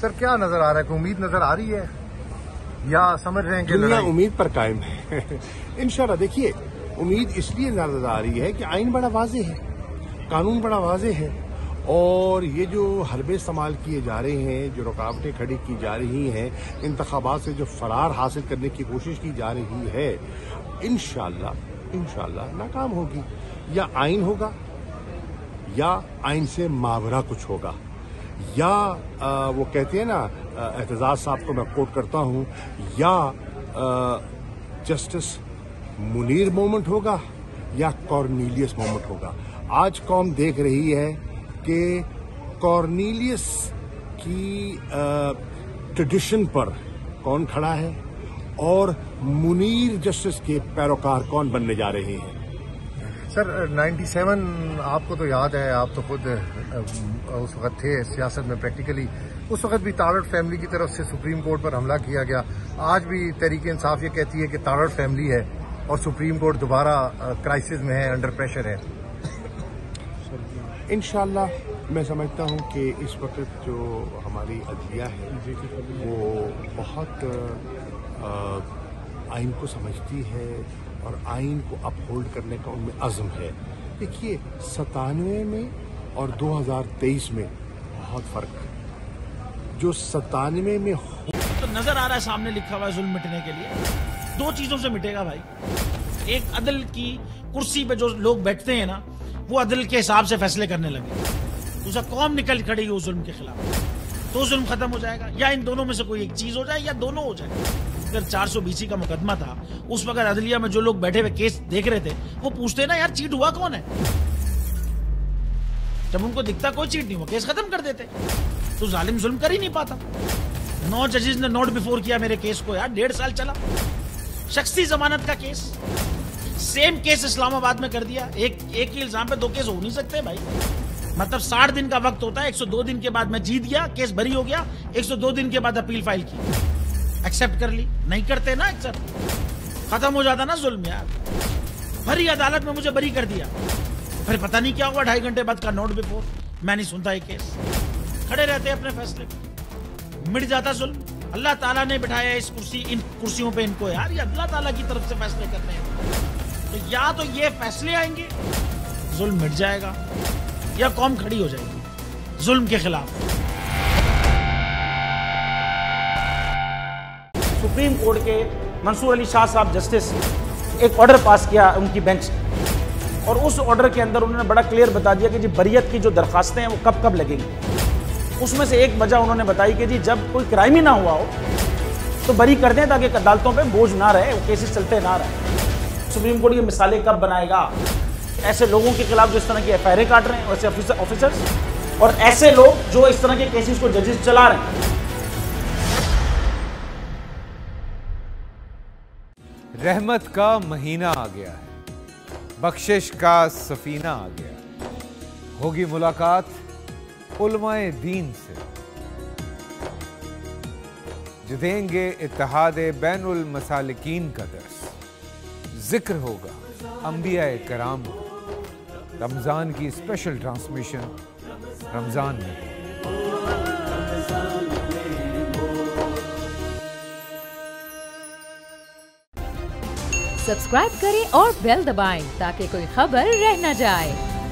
Sir क्या नजर आ रहा है, कोई उम्मीद नजर आ रही है या समझ रहे हैं कि दुनिया उम्मीद पर कायम है। इंशाल्लाह देखिए, उम्मीद इसलिए नजर आ रही है कि आइन बड़ा वाजे है, कानून बड़ा वाजे है, और ये जो हरबे इस्तेमाल किए जा रहे हैं, जो रुकावटें खड़ी की जा रही हैं, इंतखाबात से जो फरार हासिल करने की कोशिश की जा रही है, इंशाल्लाह नाकाम होगी। या आइन होगा या आइन से मावरा कुछ होगा, या वो कहते हैं ना, एतजाज साहब को मैं कोट करता हूं, या जस्टिस मुनीर मोमेंट होगा या कॉर्नेलियस मोमेंट होगा। आज कौम देख रही है कि कॉर्नेलियस की ट्रेडिशन पर कौन खड़ा है और मुनीर जस्टिस के पैरोकार कौन बनने जा रहे हैं। सर 97 आपको तो याद है, आप तो खुद उस वक्त थे सियासत में प्रैक्टिकली, उस वक्त भी तारड़ फैमिली की तरफ से सुप्रीम कोर्ट पर हमला किया गया। आज भी तहरीक इंसाफ ये कहती है कि तारड़ फैमिली है और सुप्रीम कोर्ट दोबारा क्राइसिस में है, अंडर प्रेशर है। इंशाल्लाह मैं समझता हूं कि इस वक्त जो हमारी अदलिया है वो बहुत आइन को समझती है और आइन को अपहोल्ड करने का उनमें अज़्म है। देखिए 97 में और 2023 में बहुत फर्क है। जो 97 में तो नजर आ रहा है सामने लिखा हुआ है जुल्म मिटने के लिए दो चीजों से मिटेगा भाई। एक, अदल की कुर्सी पे जो लोग बैठते हैं ना, वो अदल के हिसाब से फैसले करने लगे। दूसरा, कौम निकल खड़ी उस जुल्म के खिलाफ, तो जुल्म खत्म हो जाएगा। या इन दोनों में से कोई एक चीज हो जाए या दोनों हो जाए। अगर 420 का मुकदमा था, उस वक्त अदलिया में जो लोग बैठे हुए केस देख रहे थे, वो पूछते ना यार चीट हुआ कौन है। जब उनको दिखता कोई चीट नहीं हुआ, केस खत्म कर देते। तो जालिम जुल्म कर ही नहीं पाता। 9 जजेस ने नोट बिफोर किया मेरे केस को यार, 1.5 साल चला। शख्सी जमानत का केस, सेम केस इस्लामाबाद में कर दिया। एक ही इल्जाम पे 2 केस हो नहीं सकते भाई। मतलब 60 दिन का वक्त होता है, 102 दिन के बाद मैं जीत गया, केस बरी हो गया, 102 दिन के बाद अपील फाइल की, एक्सेप्ट कर ली। नहीं करते ना एक्सेप्ट, खत्म हो जाता ना जुल्म यार। भरी अदालत में मुझे बरी कर दिया, फिर पता नहीं क्या हुआ, 2.5 घंटे बाद का नोट बिफोर, मैं नहीं सुनता ये केस। खड़े रहते अपने फैसले पे, मिट जाता जुल्म। अल्लाह ताला ने बिठाया इन कुर्सियों पे इनको यार, ये अल्लाह ताला की तरफ से फैसले करने हैं। तो या तो ये फैसले आएंगे, जुल्म मिट जाएगा, या कौम खड़ी हो जाएगी जुल्म के खिलाफ। सुप्रीम कोर्ट के मंसूर अली शाह साहब जस्टिस एक ऑर्डर पास किया उनकी बेंच ने, और उस ऑर्डर के अंदर उन्होंने बड़ा क्लियर बता दिया कि जी बरियत की जो दरखास्तें हैं वो कब कब लगेंगी। उसमें से एक वजह उन्होंने बताई कि जी जब कोई क्राइम ही ना हुआ हो तो बरी कर दें, ताकि अदालतों पे बोझ ना रहे, वो केसेस चलते ना रहे। सुप्रीम कोर्ट ये मिसालें कब बनाएगा ऐसे लोगों के खिलाफ जो इस तरह की एफआईआर काट रहे हैं, वैसे ऑफिसर्स, और ऐसे लोग जो इस तरह के केसेस को जजेस चला रहे हैं। रहमत का महीना आ गया है, बख्शिश का सफीना आ गया, होगी मुलाकात उलमाए दीन से, जो देंगे इत्तेहादे बैनुल मसालिकीन का दर्स, जिक्र होगा अंबियाए कराम, रमजान की स्पेशल ट्रांसमिशन रमजान में। सब्सक्राइब करें और बेल दबाएं ताकि कोई खबर रह न जाए।